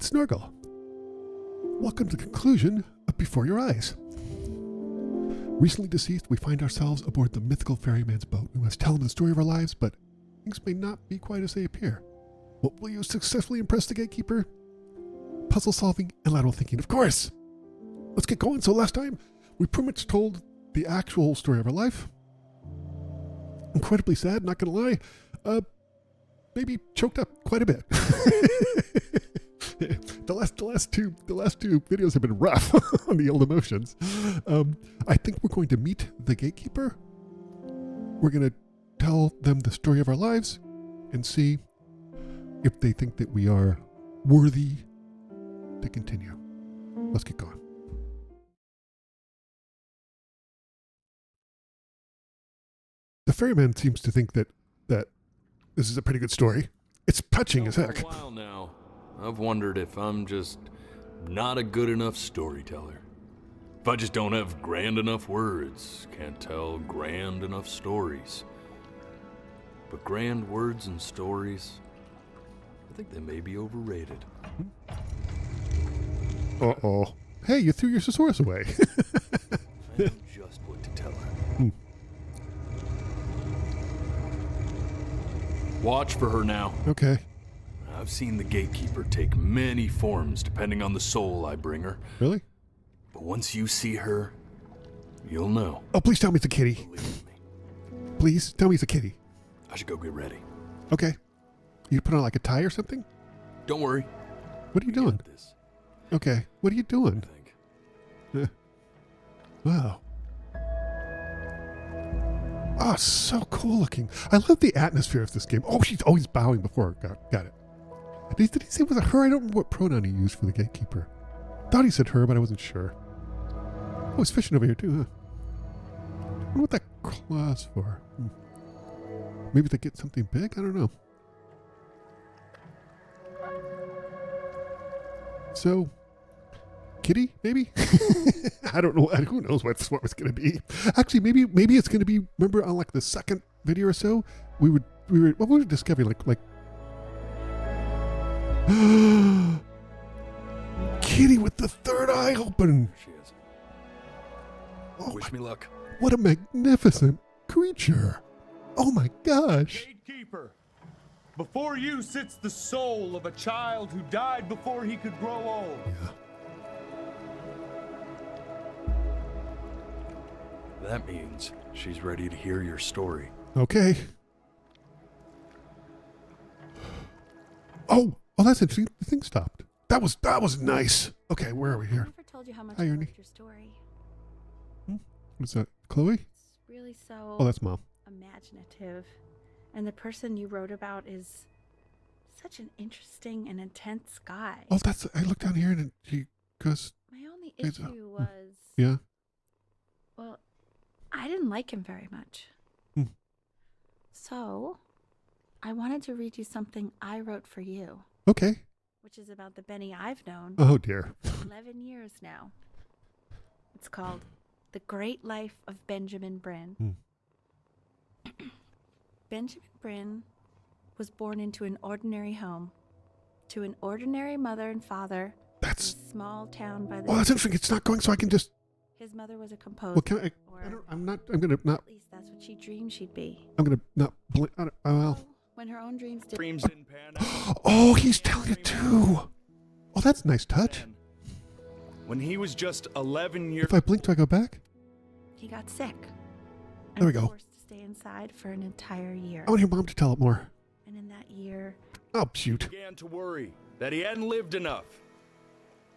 it's Snorgle. Welcome to the conclusion of Before Your Eyes. Recently deceased, we find ourselves aboard the mythical ferryman's boat. We must tell him the story of our lives, but things may not be quite as they appear. What will you successfully impress the gatekeeper? Puzzle solving and lateral thinking, of course. Let's get going. So last time, we pretty much told the actual story of our life. Incredibly sad, not gonna lie. Maybe choked up quite a bit. The last two videos have been rough on the old emotions. I think we're going to meet the gatekeeper. We're going to tell them the story of our lives and see if they think that we are worthy to continue. Let's get going. The ferryman seems to think that this is a pretty good story. It's touching as heck. For a while now, I've wondered if I'm just not a good enough storyteller. If I just don't have grand enough words, can't tell grand enough stories. But grand words and stories, I think they may be overrated. Uh-oh. Hey, you threw your thesaurus away. I know just what to tell her. Watch for her now. Okay. I've seen the gatekeeper take many forms depending on the soul I bring her. Really? But once you see her, you'll know. Oh, please tell me it's a kitty. Believe me. Please tell me it's a kitty. I should go get ready. Okay. You put on like a tie or something? Don't worry. What are you doing? Got this, Okay. What are you doing? I think. Wow. Oh, so cool looking. I love the atmosphere of this game. Oh, she's always bowing before. Got it. Did he say it was a her? I don't remember what pronoun he used for the gatekeeper. Thought he said her, but I wasn't sure. Oh, he's fishing over here too, huh? I wonder what that claw's for. Maybe they get something big? I don't know. So, kitty, maybe? I don't know. Who knows what it's going to be? Actually, maybe it's going to be. Remember, on like the second video or so, we were what were we discovering? Like, kitty with the third eye open. There she is. Oh, Wish me luck. what a magnificent creature! Oh my gosh! Gatekeeper, before you sits the soul of a child who died before he could grow old. Yeah. That means she's ready to hear your story. Okay. Oh, that's interesting. The thing stopped. That was nice. Okay, where are we I here? never told you how much Hi, I Ernie. loved your story. What's that? Chloe? It's really so Oh, that's Mom. imaginative. And the person you wrote about is such an interesting and intense guy. Oh, I look down here and she goes, My only It's, issue was, yeah. well, I didn't like him very much. Hmm. So, I wanted to read you something I wrote for you, Okay. which is about the Benny I've known Oh dear. for 11 years now. It's called The Great Life of Benjamin Bryn. Benjamin Bryn was born into an ordinary home, to an ordinary mother and father That's. in a small town by the Oh, that's interesting. It's not going, so I can just. His mother was a composer. Well, can I? or I'm not. I'm gonna not. at least that's what she dreamed she'd be. I'm gonna not. Well. When her own dreams did. Dreams didn't pan out. Oh, he's telling it too. Oh, that's a nice touch. When he was just 11 years If I blink, do I go back? He got sick. There we was go. Forced to stay inside for an entire year. I want your mom to tell it more. And in that year, Oh, shoot. began to worry that he hadn't lived enough.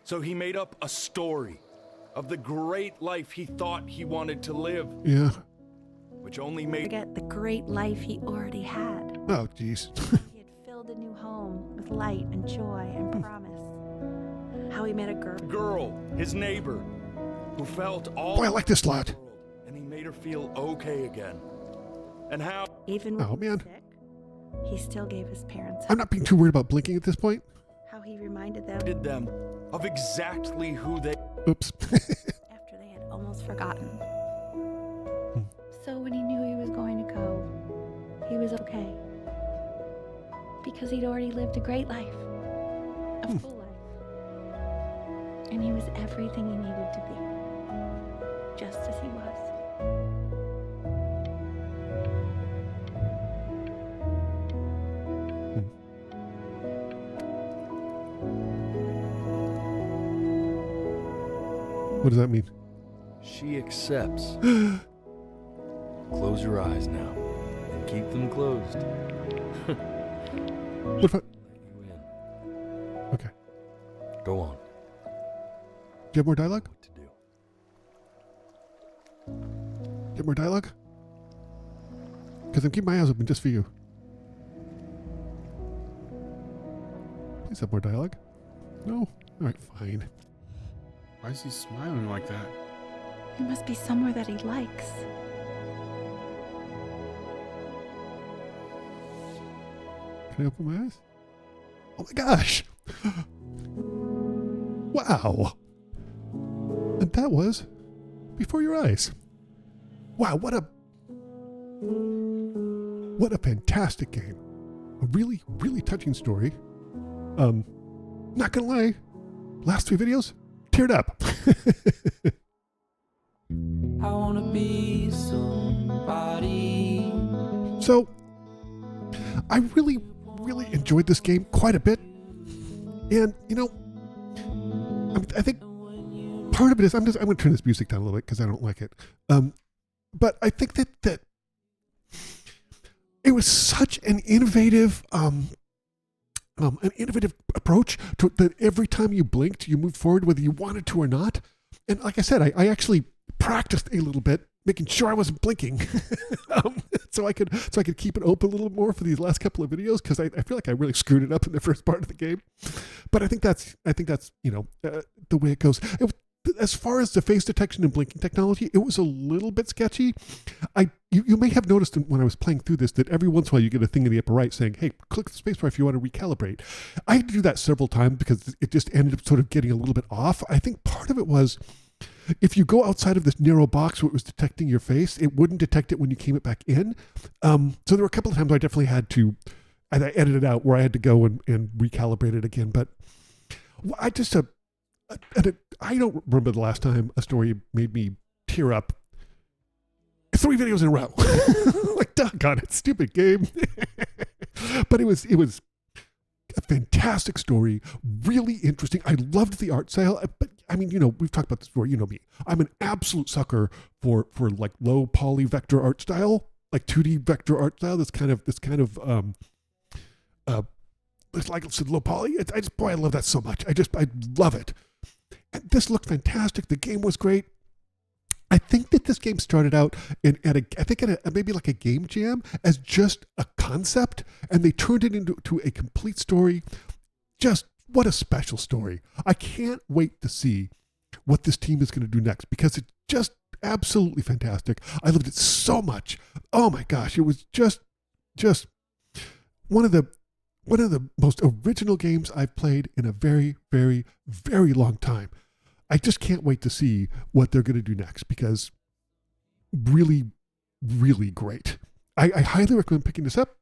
So he made up a story of the great life he thought he wanted to live, Yeah. which only made forget the great life he already had. Oh, jeez. He had filled a new home with light and joy and promise. How he met a girl. girl, his neighbor, who felt all Boy, I like this lot. world, and he made her feel okay again. And how Even when Oh, he was man. sick, he still gave his parents I'm not being too worried about blinking at this point. how he reminded them did them of exactly who they Oops. after they had almost forgotten. So when he knew he was going to go, he was okay. Because he'd already lived a great life. A full life. And he was everything he needed to be, just as he was. What does that mean? She accepts. Close your eyes now, and keep them closed. What if I... You in. Okay. Go on. Do you have more dialogue? What to do? Do you have more dialogue? Because I'm keeping my eyes open just for you. Please have more dialogue. No? All right, fine. Why is he smiling like that? It must be somewhere that he likes. Can I open my eyes? Oh my gosh! Wow! And that was Before Your Eyes. Wow, what a fantastic game. A really, really touching story. Not gonna lie, last 3 videos, teared up. I wanna be somebody. So, I really, really enjoyed this game quite a bit. And, you know, I think part of it is, I'm going to turn this music down a little bit because I don't like it. But I think that it was such an innovative approach to that every time you blinked, you moved forward, whether you wanted to or not. And like I said, I actually practiced a little bit, making sure I wasn't blinking, so I could keep it open a little more for these last couple of videos, because I feel like I really screwed it up in the first part of the game. But I think that's you know, the way it goes. As far as the face detection and blinking technology, it was a little bit sketchy. You may have noticed when I was playing through this that every once in a while you get a thing in the upper right saying, hey, click the spacebar if you want to recalibrate. I had to do that several times because it just ended up sort of getting a little bit off. I think part of it was, if you go outside of this narrow box where it was detecting your face, it wouldn't detect it when you came it back in. So there were a couple of times I definitely had to, and I edited out where I had to go and recalibrate it again. But I just, I don't remember the last time a story made me tear up 3 videos in a row. Like, doggone it, stupid game. But it was a fantastic story, really interesting. I loved the art style, but I mean, you know, we've talked about this before. You know me. I'm an absolute sucker for like low poly vector art style, like 2D vector art style. This kind of it's like I said, low poly. I love that so much. I love it. And this looked fantastic. The game was great. I think that this game started out at maybe like a game jam as just a concept, and they turned it into a complete story. Just what a special story. I can't wait to see what this team is going to do next, because it's just absolutely fantastic. I loved it so much. Oh my gosh, it was just one of the most original games I've played in a very, very, very long time. I just can't wait to see what they're going to do next, because really, really great. I highly recommend picking this up.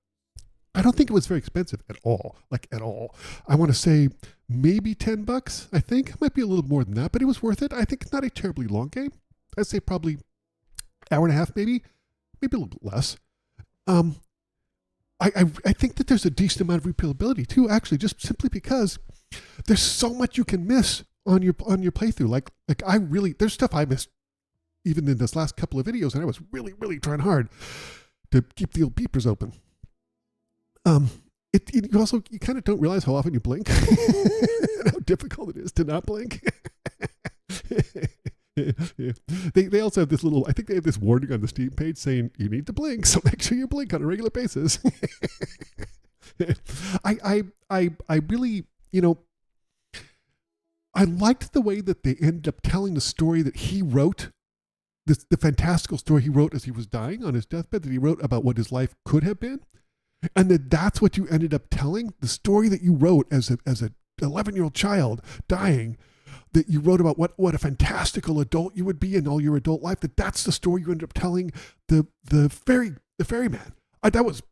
I don't think it was very expensive at all, like at all. I want to say maybe $10. I think it might be a little more than that, but it was worth it. I think it's not a terribly long game. I'd say probably hour and a half, maybe a little bit less. I think that there's a decent amount of replayability too, actually, just simply because there's so much you can miss on your playthrough. Like there's stuff I missed even in this last couple of videos, and I was really, really trying hard to keep the old beepers open. You kind of don't realize how often you blink and how difficult it is to not blink. Yeah. They also have this little, I think they have this warning on the Steam page saying you need to blink, so make sure you blink on a regular basis. I really, you know, I liked the way that they ended up telling the story that he wrote, the fantastical story he wrote as he was dying on his deathbed, that he wrote about what his life could have been. And that's what you ended up telling, the story that you wrote as a 11-year-old child dying, that you wrote about what a fantastical adult you would be in all your adult life, that's the story you ended up telling the ferryman. That was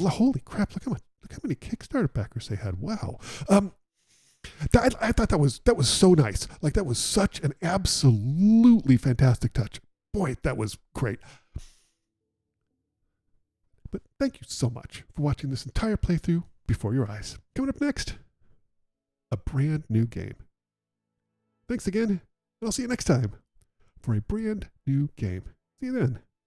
holy crap, look how many Kickstarter backers they had. Wow. I thought that was so nice. Like, that was such an absolutely fantastic touch. Boy, that was great. But thank you so much for watching this entire playthrough before your eyes. Coming up next, a brand new game. Thanks again, and I'll see you next time for a brand new game. See you then.